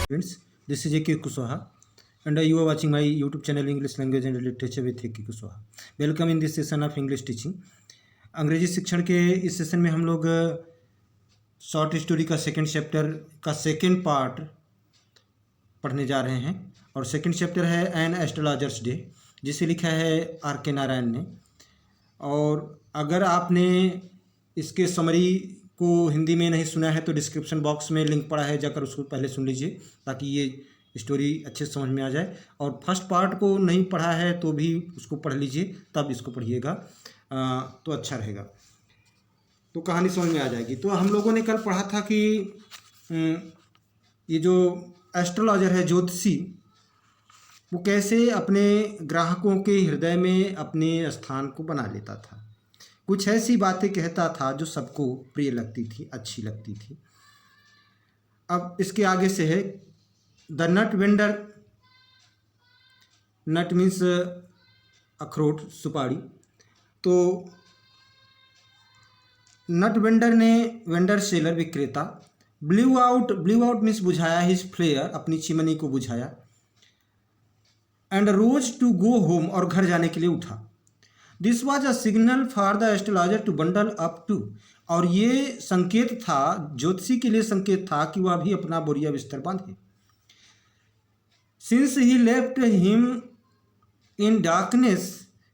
Friends, this is A.K. Kuswaha and you are watching my YouTube channel English Language and Literature with A.K. Kuswaha. Welcome in this session of English teaching. अंग्रेजी शिक्षण के इस session में हम लोग short story का second chapter का second part पढ़ने जा रहे हैं और सेकंड चैप्टर है एन एस्ट्रोलॉजर्स डे, जिसे लिखा है R.K. नारायण ने। और अगर आपने इसके समरी को हिंदी में नहीं सुना है तो डिस्क्रिप्शन बॉक्स में लिंक पड़ा है, जाकर उसको पहले सुन लीजिए ताकि ये स्टोरी अच्छे से समझ में आ जाए। और फर्स्ट पार्ट को नहीं पढ़ा है तो भी उसको पढ़ लीजिए, तब इसको पढ़िएगा तो अच्छा रहेगा, तो कहानी समझ में आ जाएगी। तो हम लोगों ने कल पढ़ा था कि ये जो एस्ट्रोलॉजर है, ज्योतिषी, वो कैसे अपने ग्राहकों के हृदय में अपने स्थान को बना लेता था। कुछ ऐसी बातें कहता था जो सबको प्रिय लगती थी, अच्छी लगती थी। अब इसके आगे से है the nut vendor. Nut means अखरोट, सुपारी। तो नट वेंडर ने, वेंडर सेलर, विक्रेता, ब्ल्यू आउट मीन्स बुझाया, हिज फ्लेयर, अपनी चिमनी को बुझाया, and rose to go home, और घर जाने के लिए उठा। This was a signal for the astrologer to bundle up to, और ये संकेत था, ज्योतिषी के लिए संकेत था कि वह भी अपना बोरिया बिस्तर बांधे। Since he left him in darkness,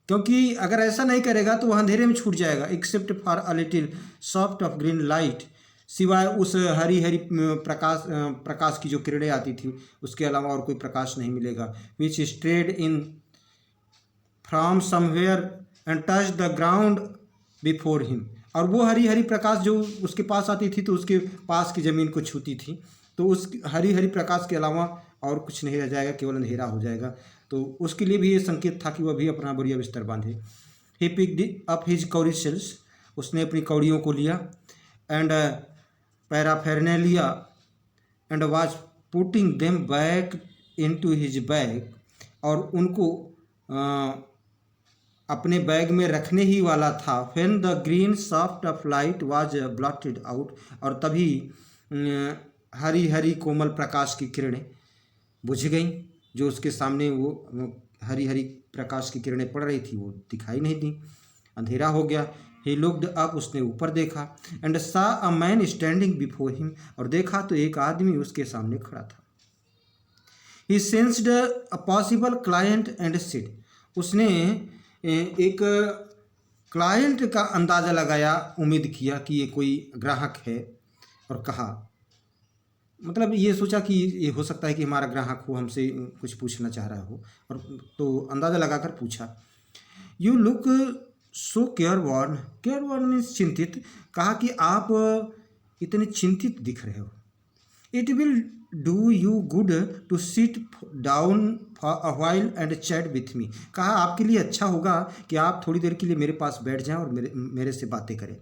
क्योंकि अगर ऐसा नहीं करेगा तो वह अंधेरे में छूट जाएगा। Except for a little soft of green light, सिवाय उस हरी हरी प्रकाश की जो किरणें आती थी, उसके अलावा और कोई प्रकाश नहीं मिलेगा। Which strayed in from somewhere and touch the ground before him, और वो हरी हरी प्रकाश जो उसके पास आती थी तो उसके पास की ज़मीन को छूती थी, तो उस हरी हरी प्रकाश के अलावा और कुछ नहीं रह जाएगा, केवल अंधेरा हो जाएगा। तो उसके लिए भी ये संकेत था कि वह भी अपना बोरिया बिस्तर बांधे। ही पिक्ड अप हिज कौड़ी शेल्स, उसने अपनी कौड़ियों को लिया, and paraphernalia, and was putting them back into his bag, और उनको अपने बैग में रखने ही वाला था। When the green shaft of light was blotted out, और तभी हरी हरी कोमल प्रकाश की किरणें बुझ गईं, जो उसके सामने वो हरी हरी प्रकाश की किरणें पड़ रही थी वो दिखाई नहीं दी, अंधेरा हो गया। ही लुक्ड अप, उसने ऊपर देखा, and saw a man standing before him, और देखा तो एक आदमी उसके सामने खड़ा था। He sensed a possible client and said, उसने एक क्लाइंट का अंदाज़ा लगाया, उम्मीद किया कि ये कोई ग्राहक है, और कहा, मतलब ये सोचा कि ये हो सकता है कि हमारा ग्राहक हो, हमसे कुछ पूछना चाह रहा हो, और तो अंदाज़ा लगाकर पूछा। You look so careworn means चिंतित। कहा कि आप इतने चिंतित दिख रहे हो। It will do you good to sit down for a while and chat with me. कहा आपके लिए अच्छा होगा कि आप थोड़ी देर के लिए मेरे पास बैठ जाएं और मेरे से बातें करें।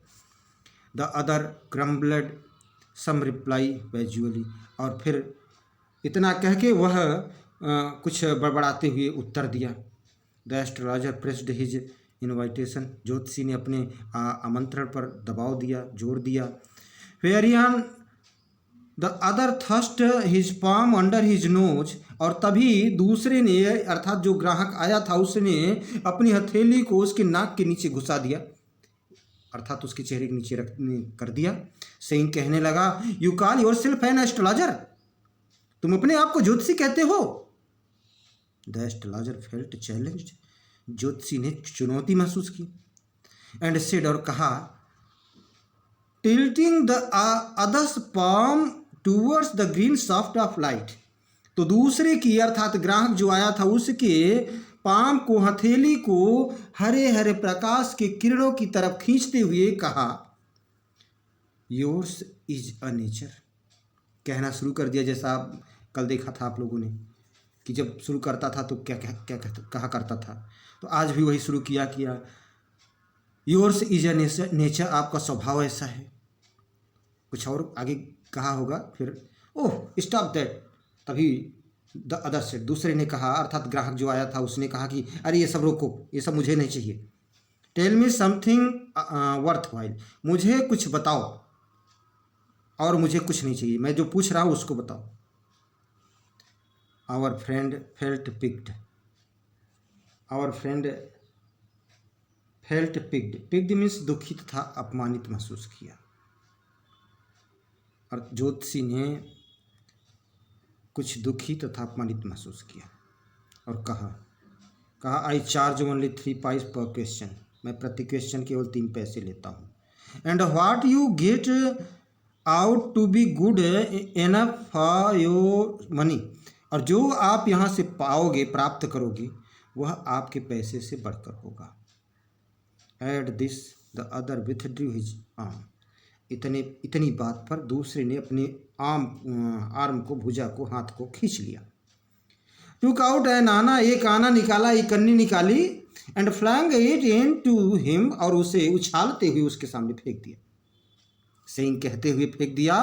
द अदर ग्रम्बल्ड सम रिप्लाई वैजुअली, और फिर इतना कह के वह कुछ बड़बड़ाते हुए उत्तर दिया। The astrologer pressed his invitation, ज्योतिषी ने अपने आमंत्रण पर दबाव दिया, जोर दिया। Whereupon the other thrust his palm under his nose, और तभी दूसरे ने, अर्थात जो ग्राहक आया था, उसने अपनी हथेली को उसके नाक के नीचे घुसा दिया, अर्थात उसके चेहरे के नीचे कर दिया। सेइंग, कहने लगा, you call yourself an astrologer, तुम अपने आप को ज्योतिषी कहते हो। द एस्ट्रोलॉजर फेल्ट चैलेंज्ड, ज्योतिषी ने चुनौती महसूस की। एंड सेड, और कहा, tilting the others palm towards the green shaft of light, तो दूसरे की, अर्थात ग्राहक जो आया था, उसके पाम को, हथेली को हरे हरे प्रकाश के किरणों की तरफ खींचते हुए कहा, योर्स इज अ नेचर। कहना शुरू कर दिया, जैसा आप कल देखा था आप लोगों ने कि जब शुरू करता था तो क्या क्या कहा करता था, तो आज भी वही शुरू किया योर्स इज अ नेचर, आपका स्वभाव ऐसा है। कुछ और आगे कहा होगा, फिर ओह स्टॉप दैट, तभी द अदर से, दूसरे ने कहा, अर्थात ग्राहक जो आया था उसने कहा कि अरे ये सब रोको, ये सब मुझे नहीं चाहिए। Tell me something worthwhile, मुझे कुछ बताओ, और मुझे कुछ नहीं चाहिए, मैं जो पूछ रहा हूँ उसको बताओ। Our friend felt piqued, our friend felt piqued, piqued means दुखित था, अपमानित महसूस किया। और ज्योतिषी ने कुछ दुखी तथा अपमानित महसूस किया और कहा आई चार्ज ओनली 3 पैसे पर क्वेश्चन, मैं प्रति क्वेश्चन केवल 3 पैसे लेता हूँ। And what you get out to be good enough for your money, और जो आप यहाँ से पाओगे, प्राप्त करोगे, वह आपके पैसे से बढ़कर होगा। At this the other withdrew his arm, इतनी बात पर दूसरे ने अपने आर्म को, भुजा को, हाथ को खींच लिया। टुक आउट एन आना, एक आना निकाला, एक कन्नी निकाली, and flung it in to him, और उसे उछालते हुए उसके सामने फेंक दिया। सेइंग, कहते हुए फेंक दिया,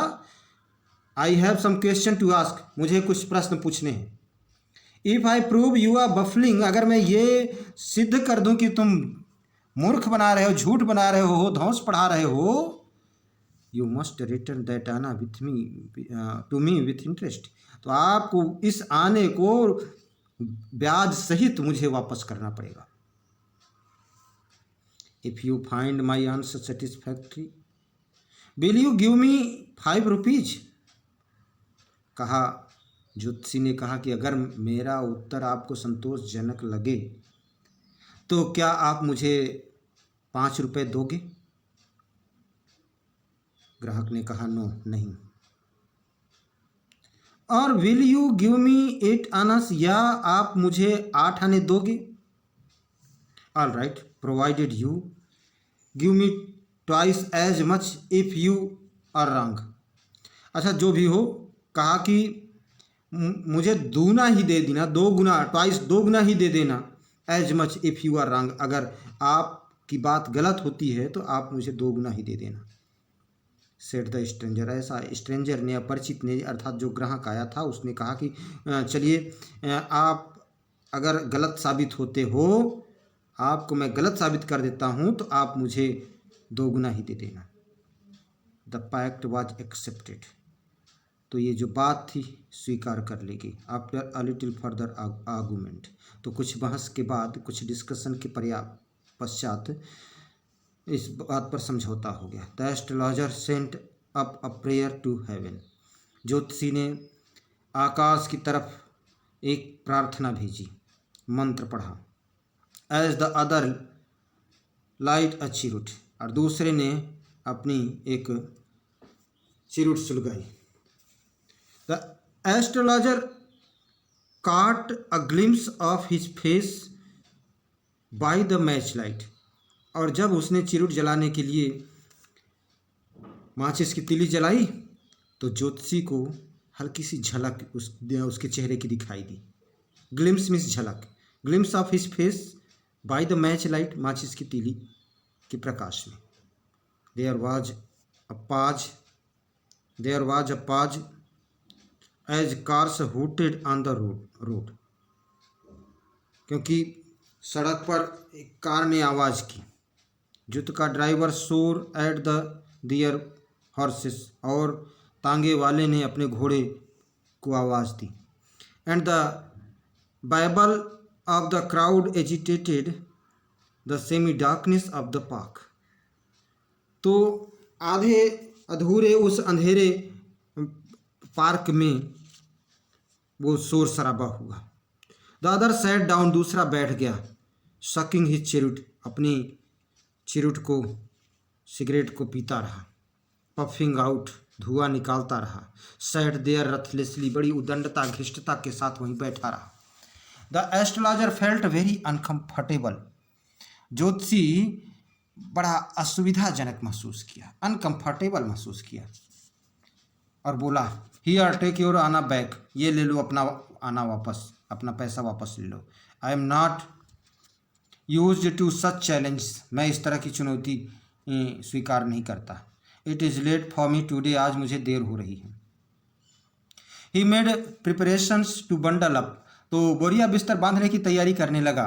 I have some question to ask, मुझे कुछ प्रश्न पूछने हैं। If I prove you are bluffing, अगर मैं ये सिद्ध कर दूं कि तुम मूर्ख बना रहे हो, झूठ बना रहे हो, धौंस पढ़ा रहे हो, you must return that anna with me to me with interest, तो आपको इस आने को ब्याज सहित मुझे वापस करना पड़ेगा। If you find my answer satisfactory will you give me 5 rupees, कहा, ज्योतिषी ने कहा कि अगर मेरा उत्तर आपको संतोषजनक लगे तो क्या आप मुझे 5 रुपये दोगे? ग्राहक ने कहा, नो, नहीं। और will you give me 8 annas, या आप मुझे 8 आने दोगे? All right, provided you give me twice as much if you are wrong. अच्छा, जो भी हो, कहा कि मुझे दूना ही दे देना, 2 गुना, ट्वाइस 2 गुना ही दे देना, as much if you are wrong, अगर आपकी बात गलत होती है तो आप मुझे 2 गुना ही दे देना। सेड द स्ट्रेंजर, ऐसा स्ट्रेंजर ने, अपरिचित ने, अर्थात जो ग्राहक आया था, उसने कहा कि चलिए, आप अगर गलत साबित होते हो, आपको मैं गलत साबित कर देता हूँ, तो आप मुझे 2 गुना ही दे देना। द पैक्ट वॉज एक्सेप्टेड, तो ये जो बात थी स्वीकार कर ली गई। After a little further argument, तो कुछ बहस के बाद, कुछ डिस्कशन के पश्चात इस बात पर समझौता हो गया। The astrologer sent up a prayer to heaven, ज्योतिषी ने आकाश की तरफ एक प्रार्थना भेजी, मंत्र पढ़ा। As the other light a cheroot, और दूसरे ने अपनी एक चिरुट सुलगाई। The astrologer caught a glimpse of his face by the match light, और जब उसने चिरुट जलाने के लिए माचिस की तीली जलाई तो ज्योतिषी को हल्की सी झलक उसके चेहरे की दिखाई दी। ग्लिम्स मीन्स झलक, glimpse of his face by the match light, माचिस की तीली के प्रकाश में। There was a pause as cars hooted on the road, क्योंकि सड़क पर एक कार ने आवाज़ की। जुत का ड्राइवर शोर एट द दियर हॉर्सेस, और तांगे वाले ने अपने घोड़े को आवाज़ दी। And the babble of the crowd agitated the semi darkness of the park, तो आधे अधूरे उस अंधेरे पार्क में वो शोर शराबा हुआ। द अदर सैट डाउन, दूसरा बैठ गया। सकिंग हिज चिरुट, अपनी चिरुट को, सिगरेट को पीता रहा। पफिंग आउट, धुआं निकालता रहा। सैट देयर रथलेसली, बड़ी उदंडता घिष्टता के साथ वहीं बैठा रहा। The astrologer felt very uncomfortable, ज्योतिषी बड़ा असुविधाजनक महसूस किया, अनकम्फर्टेबल महसूस किया, और बोला, हियर टेक योर आना बैक, ये ले लो अपना आना वापस, अपना पैसा वापस ले लो। I am not used to such challenge, मैं इस तरह की चुनौती स्वीकार नहीं करता। It is late for me today, आज मुझे देर हो रही है। He made preparations to bundle up, तो बोरिया बिस्तर बांधने की तैयारी करने लगा।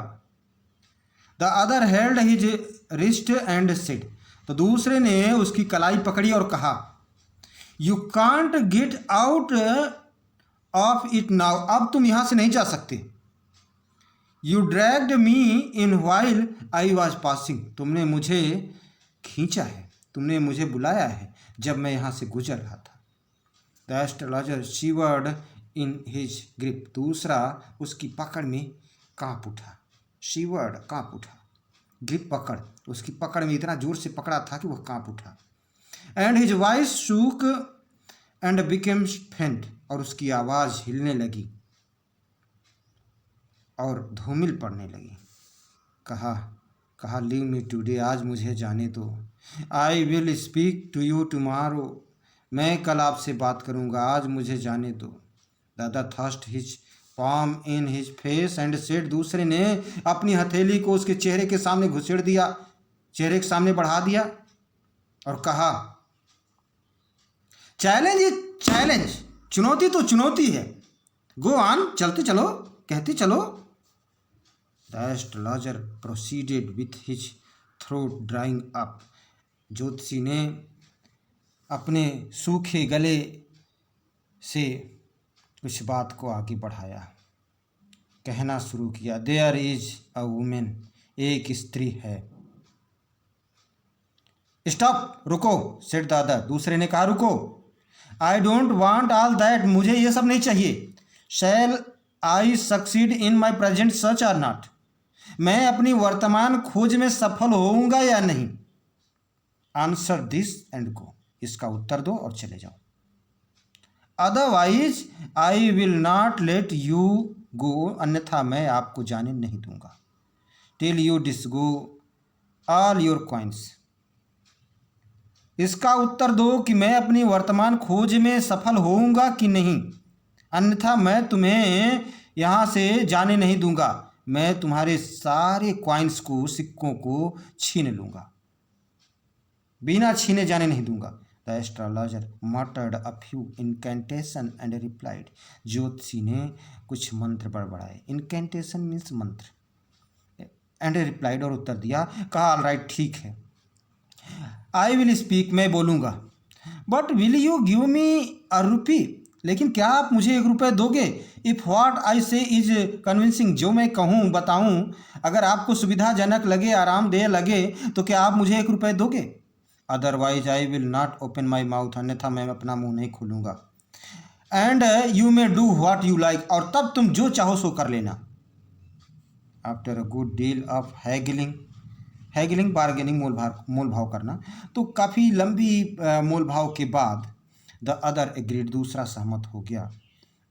The other held his wrist and said, तो दूसरे ने उसकी कलाई पकड़ी और कहा, you can't get out of it now, अब तुम यहाँ से नहीं जा सकते। You dragged me in while I was passing, तुमने मुझे खींचा है, तुमने मुझे बुलाया है जब मैं यहाँ से गुजर रहा था। The astrologer शिवर्ड in his grip, दूसरा उसकी पकड़ में कांप उठा। शिवर्ड, कांप उठा। ग्रिप, पकड़, उसकी पकड़ में इतना जोर से पकड़ा था कि वह कांप उठा। And his voice shook and became फेंट, और उसकी आवाज़ हिलने लगी और धूमिल पड़ने लगी। कहा लीव मी टुडे, आज मुझे जाने दो। I will speak to you tomorrow, मैं कल आपसे बात करूँगा, आज मुझे जाने दो। दादा thrust his palm in his face and said, दूसरे ने अपनी हथेली को उसके चेहरे के सामने घुसेड़ दिया, चेहरे के सामने बढ़ा दिया और कहा, चैलेंज इज चैलेंज, चुनौती तो चुनौती है, गो ऑन, चलते चलो, कहते चलो। The astrologer proceeded with his throat drying up, ज्योतिषी ने अपने सूखे गले से कुछ बात को आगे बढ़ाया, कहना शुरू किया, देयर इज अ वुमेन, एक स्त्री है। स्टॉप, रुको, सेड दादा, दूसरे ने कहा रुको। I don't want all that, मुझे ये सब नहीं चाहिए। Shall I succeed in my present search or not, मैं अपनी वर्तमान खोज में सफल होऊंगा या नहीं। आंसर दिस एंड गो, इसका उत्तर दो और चले जाओ। Otherwise I will not let you go, अन्यथा मैं आपको जाने नहीं दूंगा। Till you disgorge all your coins, इसका उत्तर दो कि मैं अपनी वर्तमान खोज में सफल होऊंगा कि नहीं, अन्यथा मैं तुम्हें यहाँ से जाने नहीं दूंगा, मैं तुम्हारे सारे कॉइन्स को, सिक्कों को छीन लूँगा, बिना छीने जाने नहीं दूंगा। The astrologer मटर्ड a few incantation and replied, ज्योतिषी ने कुछ मंत्र बड़बड़ाए, इनकेंटेशन मीन्स मंत्र, एंड रिप्लाइड, और उत्तर दिया, कहा ऑल राइट, ठीक है। आई विल स्पीक, मैं बोलूँगा। But will you give me a rupee, लेकिन क्या आप मुझे 1 रुपये दोगे? इफ़ व्हाट आई से इज कन्विंसिंग, जो मैं कहूँ बताऊँ अगर आपको सुविधाजनक लगे, आरामदेह लगे, तो क्या आप मुझे 1 रुपये दोगे? Otherwise I will not open my mouth, अन्यथा मैं अपना मुंह नहीं खोलूँगा। And you may do what you like, और तब तुम जो चाहो सो कर लेना। After a good deal of haggling, haggling bargaining, मोल भाव करना, तो काफ़ी लंबी मोल भाव के बाद द अदर एग्रीड, दूसरा सहमत हो गया,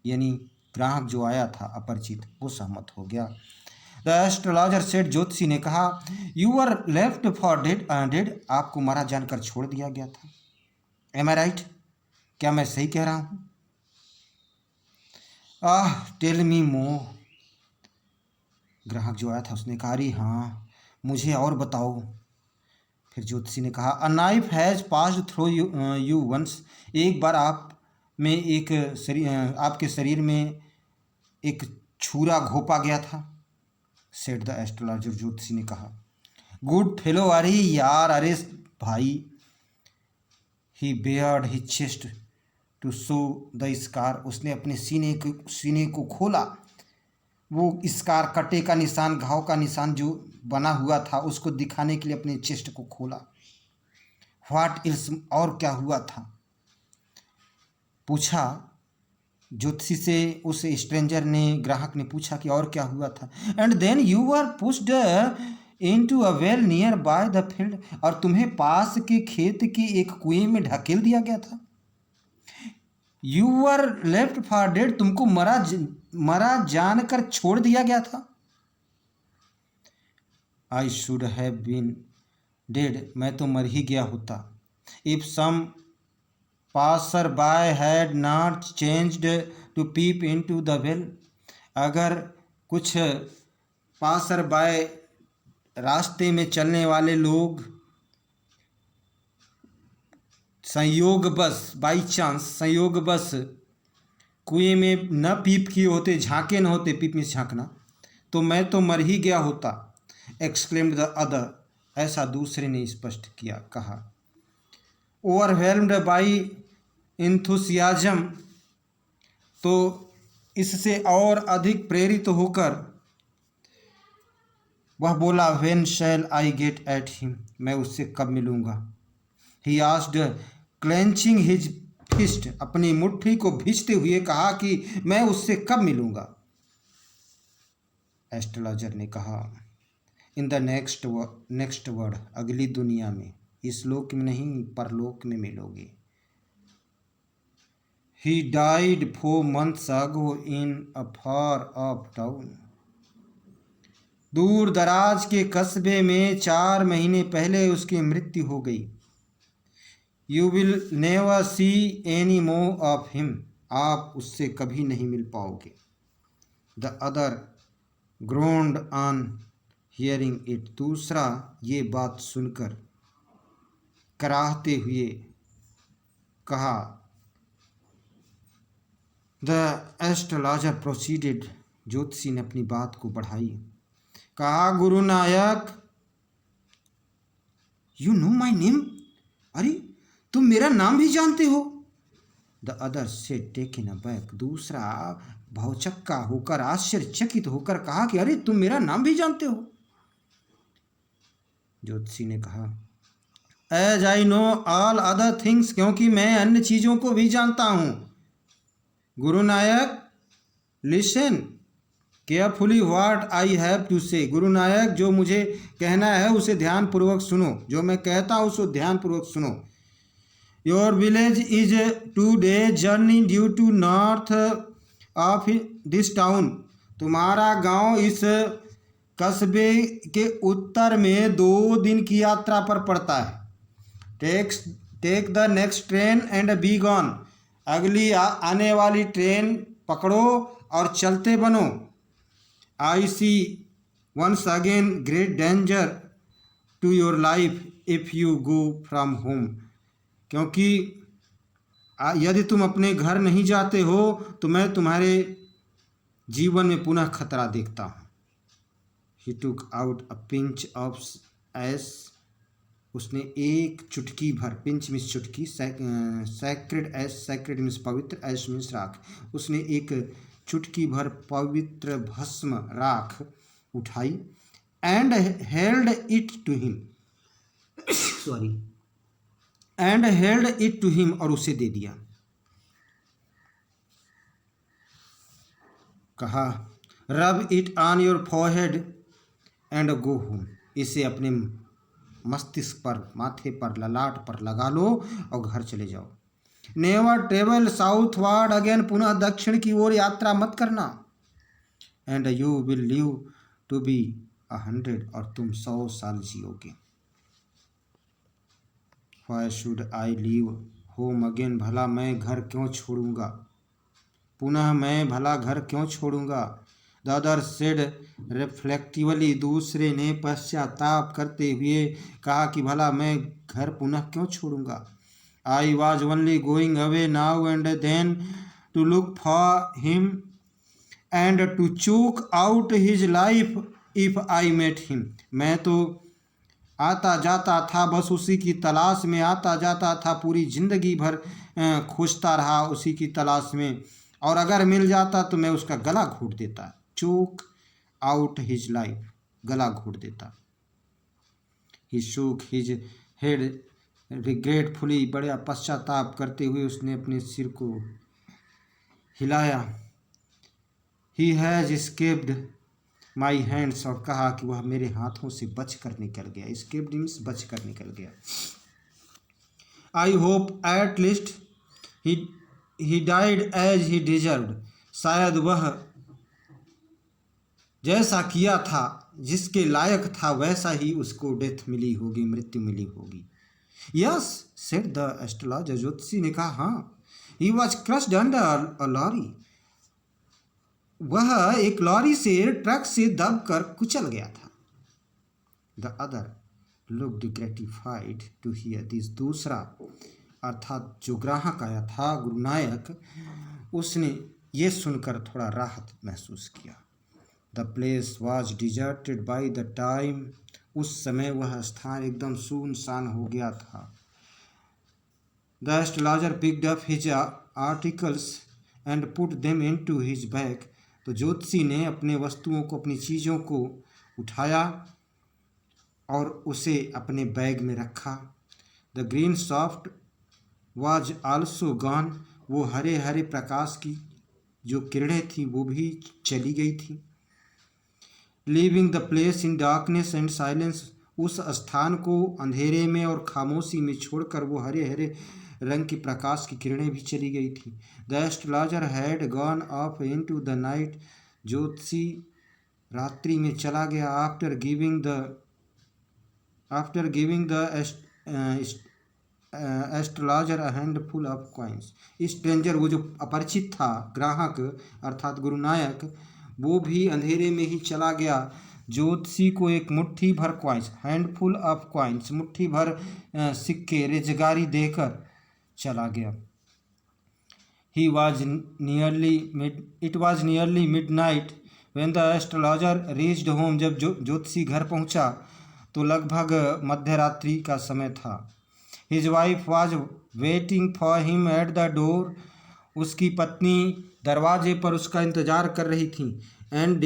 यानी ग्राहक जो आया था अपरिचित, वो सहमत हो गया। द एस्ट्रोलॉजर सेड, ज्योतिषी ने कहा, you are left for dead, आपको मारा जानकर छोड़ दिया गया था। एम आई राइट, क्या मैं सही कह रहा हूँ? टेल मी मोर, ग्राहक जो आया था उसने कहा, अरे हाँ, मुझे और बताओ। फिर ज्योतिषी ने कहा, a knife has passed through you once, एक बार आप में आपके शरीर में एक छुरा घोंपा गया था। सेड द एस्ट्रोलॉजर, ज्योतिषी ने कहा, गुड फेलो, अरे यार, अरे भाई। He bared his chest to show the scar, उसने अपने सीने को खोला, वो स्कार, कटे का निशान, घाव का निशान जो बना हुआ था, उसको दिखाने के लिए अपने चेस्ट को खोला। व्हाट इल्स, और क्या हुआ था? पूछा ज्योतिषी से, उस स्ट्रेंजर ने, ग्राहक ने पूछा कि और क्या हुआ था। And then you are pushed into a well nearby the field, और तुम्हें पास के खेत के एक कुएं में ढकेल दिया गया था। You are left for dead, तुमको मरा जानकर छोड़ दिया गया था। I should have been dead, मैं तो मर ही गया होता। If some passer by had not changed to peep into the well, अगर कुछ पासर बाय, रास्ते में चलने वाले लोग संयोगवश, बाई चांस, संयोगवश कुएं में न पीप किए होते, झांके न होते, पीप में झांकना, तो मैं तो मर ही गया होता। एक्सक्लेम्ड द अदर, ऐसा दूसरे ने स्पष्ट किया, कहा। ओवरवेल्म्ड बाई इंथुसियाज्म, तो इससे और अधिक प्रेरित होकर वह बोला, when shall I get at him, मैं उससे कब मिलूंगा। He asked clenching his fist, अपनी मुट्ठी को भींचते हुए कहा कि मैं उससे कब मिलूंगा। एस्ट्रोलॉजर ने कहा, इन द नेक्स्ट वर्ल्ड, अगली दुनिया में, इस लोक में नहीं परलोक में मिलोगे। He died 4 months ago in a far of town, दूर दराज के कस्बे में 4 महीने पहले उसकी मृत्यु हो गई। You will never see any more of him, आप उससे कभी नहीं मिल पाओगे। The other ग्रोन्ड on hearing it, दूसरा ये बात सुनकर कराहते हुए कहा। द एस्ट्रोलॉजर प्रोसीडेड, ज्योतिषी ने अपनी बात को बढ़ाई, कहा, गुरु नायक, यू नो माई नेम, अरे तुम मेरा नाम भी जानते हो। The other said taken aback, दूसरा भौचक्का होकर आश्चर्यचकित होकर कहा कि अरे तुम मेरा नाम भी जानते हो। ज्योतिषी ने कहा, as I know all other things, क्योंकि मैं अन्य चीजों को भी जानता हूं। Guru Nayak, listen carefully what I have to say, Guru नायक, जो मुझे कहना है उसे ध्यानपूर्वक सुनो, जो मैं कहता हूँ उसे ध्यानपूर्वक सुनो। Your village is 2 days journey due to north of this town, तुम्हारा गांव इस कस्बे के उत्तर में 2 दिन की यात्रा पर पड़ता है। Take the next train and be gone, अगली आने वाली ट्रेन पकड़ो और चलते बनो। I see once again great danger to your life if you go from home, क्योंकि यदि तुम अपने घर नहीं जाते हो तो मैं तुम्हारे जीवन में पुनः खतरा देखता हूँ। He took out a pinch of ash, उसने एक चुटकी भर, पिंच मीन्स चुटकी, सैक्रेड एस, सैक्रेड मीन्स पवित्र, एस मीन्स राख, उसने एक चुटकी भर पवित्र भस्म राख उठाई। And held it to him, sorry, and held it to him, और उसे दे दिया। कहा, rub it on your forehead and go home, इसे अपने मस्तिष्क पर, माथे पर, ललाट पर लगा लो और घर चले जाओ। नेवर ट्रेवल साउथवर्ड अगेन, पुनः दक्षिण की ओर यात्रा मत करना। And you will live to be 100, और तुम 100 साल जियोगे। Why should I leave home again, भला मैं घर क्यों छोड़ूंगा, पुनः मैं भला घर क्यों छोड़ूंगा। द अदर सेड रिफ्लेक्टिवली, दूसरे ने पश्चाताप करते हुए कहा कि भला मैं घर पुनः क्यों छोड़ूंगा। I was only going away now and then to look for him and to choke out his life if I met him, मैं तो आता जाता था, बस उसी की तलाश में आता जाता था, पूरी जिंदगी भर खोजता रहा उसी की तलाश में, और अगर मिल जाता तो मैं उसका गला घोट देता। चोक आउट हिज लाइफ, गला घोट देता। ही शोक हिज हेड रिग्रेटफुली, बड़ा पश्चाताप करते हुए उसने अपने सिर को हिलाया। He has escaped my hands, और कहा कि वह मेरे हाथों से बच कर निकल गया। एस्केप्ड मीन्स बच कर निकल गया। I hope at least he died as डिजर्व्ड, शायद वह जैसा किया था, जिसके लायक था, वैसा ही उसको डेथ मिली होगी, मृत्यु मिली होगी। यस सेड द एस्ट्रोलॉजर, ज्योतिषी ने कहा, हाँ। He was crushed under a lorry, वह एक लॉरी से, ट्रक से दबकर कुचल गया था। The other looked gratified to hear this, दूसरा अर्थात जो ग्राहक आया था, गुरु नायक, उसने ये सुनकर थोड़ा राहत महसूस किया। The place was deserted by the time, उस समय वह स्थान एकदम सुनसान हो गया था। The astrologer picked up his articles and put them into his bag. तो ज्योतिषी ने अपने वस्तुओं को, अपनी चीज़ों को उठाया और उसे अपने बैग में रखा। The green soft was also gone. वो हरे हरे प्रकाश की जो किरणें थी वो भी चली गई थी। Leaving the place in darkness and silence. उस स्थान को अंधेरे में और खामोशी में छोड़कर वो हरे हरे रंग की प्रकाश की किरणें भी चली गई थी। The astrologer had gone of into the night. ज्योतिषी रात्रि में चला गया। After giving the astrologer a handful of coins. Stranger, वो जो अपरिचित था, ग्राहक अर्थात गुरुनायक, वो भी अंधेरे में ही चला गया। ज्योतिषी को एक मुट्ठी भर कॉइन्स, हैंडफुल ऑफ कॉइन्स, मुट्ठी भर सिक्के रेजगारी देकर चला गया। It was nearly midnight when the astrologer reached home। जब ज्योतिषी घर पहुंचा तो लगभग मध्यरात्रि का समय था। His wife was waiting for him at the door। उसकी पत्नी दरवाजे पर उसका इंतजार कर रही थी। एंड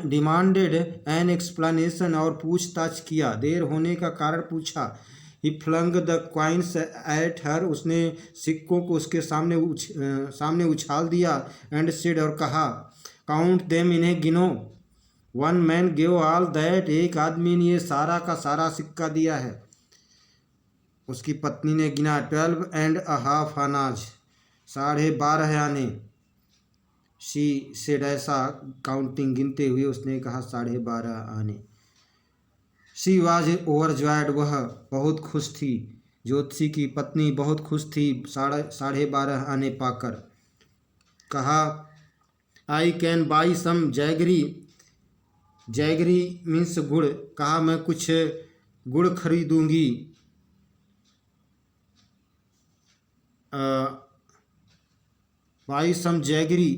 डिमांडेड एन एक्सप्लेनेशन, और पूछताछ किया, देर होने का कारण पूछा। He flung the coins at her. उसने सिक्कों को उसके सामने उछाल दिया। एंड सेड, और कहा, काउंट देम, इन्हें गिनो। One man give all that. एक आदमी ने ये सारा का सारा सिक्का दिया है। उसकी पत्नी ने गिना। 12.5 आनाज, 12.5 आने। शी सेड, ऐसा काउंटिंग गिनते हुए उसने कहा 12.5 आने। शी वाज ओवरजॉयड, वह बहुत खुश थी। ज्योतिषी की पत्नी बहुत खुश थी 12.5 आने पाकर। कहा, I can buy some jaggery. Jaggery means गुड़। कहा, मैं कुछ गुड़ खरीदूंगी। बाई सम जैगरी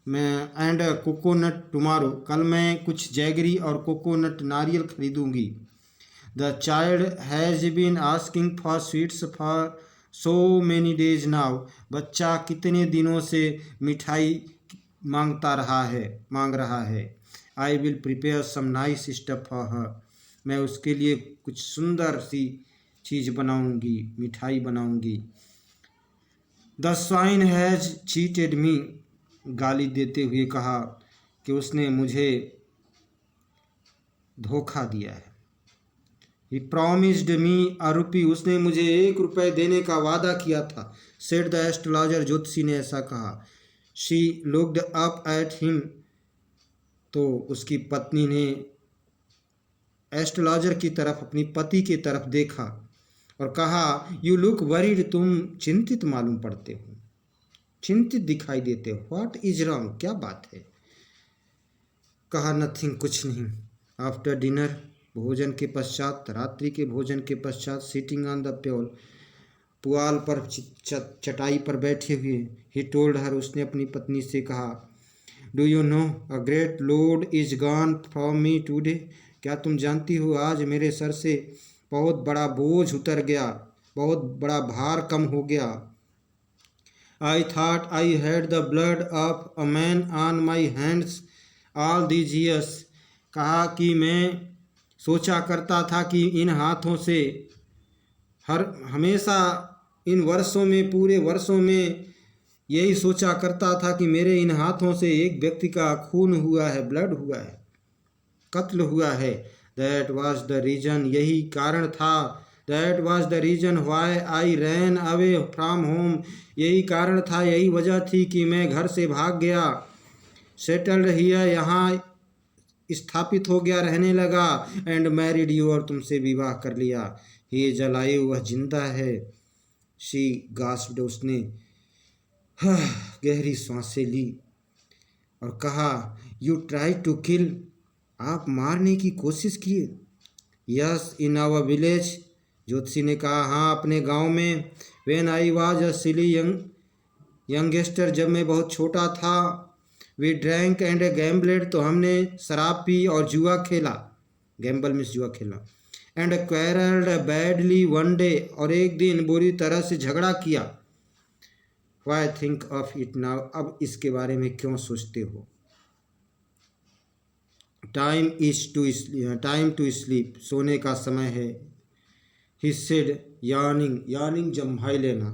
मैं एंड कोकोनट टुमारो। कल मैं कुछ जैगरी और कोकोनट नारियल खरीदूंगी। The child has been asking for sweets for so many days now. बच्चा कितने दिनों से मिठाई मांग रहा है। I will prepare some nice stuff for her. मैं उसके लिए कुछ सुंदर सी चीज़ बनाऊंगी, मिठाई बनाऊंगी। द स्वाइन हैज़ चीटेड मी। गाली देते हुए कहा कि उसने मुझे धोखा दिया है। ही प्रॉमिस्ड मी अ रुपी। उसने मुझे 1 रुपये देने का वादा किया था। Said the astrologer. ज्योतिषी ने ऐसा कहा। She looked up at him. तो उसकी पत्नी ने एस्ट्रोलॉजर की तरफ, अपनी पति की तरफ देखा और कहा, यू लुक वरीड। तुम चिंतित मालूम पड़ते हो, चिंतित दिखाई देते हो। व्हाट इज रॉन्ग, क्या बात है। कहा, नथिंग, कुछ नहीं। आफ्टर डिनर, भोजन के पश्चात, रात्रि के भोजन के पश्चात, सिटिंग ऑन द पुआल पर, चटाई पर बैठे हुए, ही टोल्ड हर, उसने अपनी पत्नी से कहा, do you know a great load is gone from me today. क्या तुम जानती हो आज मेरे सर से बहुत बड़ा बोझ उतर गया, बहुत बड़ा भार कम हो गया। I thought I had the blood of a man on my hands all these years. कहा कि मैं सोचा करता था कि इन हाथों से हमेशा इन वर्षों में, पूरे वर्षों में यही सोचा करता था कि मेरे इन हाथों से एक व्यक्ति का खून हुआ है, ब्लड हुआ है, कत्ल हुआ है। दैट वाज द रीजन, यही कारण था। That was the reason why I ran away from home. यही कारण था, यही वजह थी कि मैं घर से भाग गया। सेटल्ड हियर, यहाँ स्थापित हो गया, रहने लगा। एंड मैरिड यू, और तुमसे विवाह कर लिया। ही इज अलाइव, वह जिंदा है। शी गास्प्ड, उसने गहरी सांसें ली और कहा, यू ट्राई टू किल, आप मारने की कोशिश किए। Yes, in our village. ज्योतिषी ने कहा, हाँ, अपने गांव में। When I was a silly youngster, जब मैं बहुत छोटा था। वी ड्रैंक एंड गैम्बलेड, तो हमने शराब पी और जुआ खेला। गैम्बल मीन्स जुआ खेला। And quarrelled badly one day, और एक दिन बुरी तरह से झगड़ा किया। Why think of it now, अब इसके बारे में क्यों सोचते हो। टाइम टू स्लीप, सोने का समय है। ही सेड यार्निंग, यार्निंग जम्हाई लेना।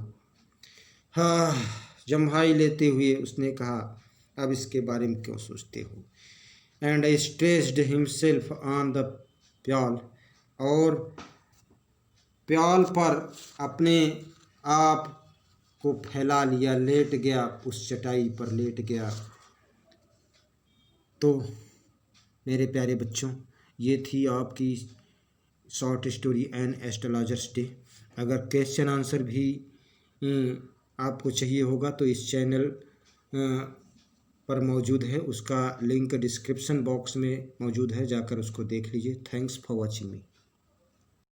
हाँ, जम्हाई लेते हुए उसने कहा, अब इसके बारे में क्यों सोचते हो। And stretched himself on the प्याल, और प्याल पर अपने आप को फैला लिया, लेट गया, उस चटाई पर लेट गया। तो मेरे प्यारे बच्चों, ये थी आपकी short story an astrologer's day. अगर क्वेश्चन आंसर भी आपको चाहिए होगा तो इस चैनल पर मौजूद है, उसका लिंक डिस्क्रिप्शन बॉक्स में मौजूद है, जाकर उसको देख लीजिए। Thanks for watching me.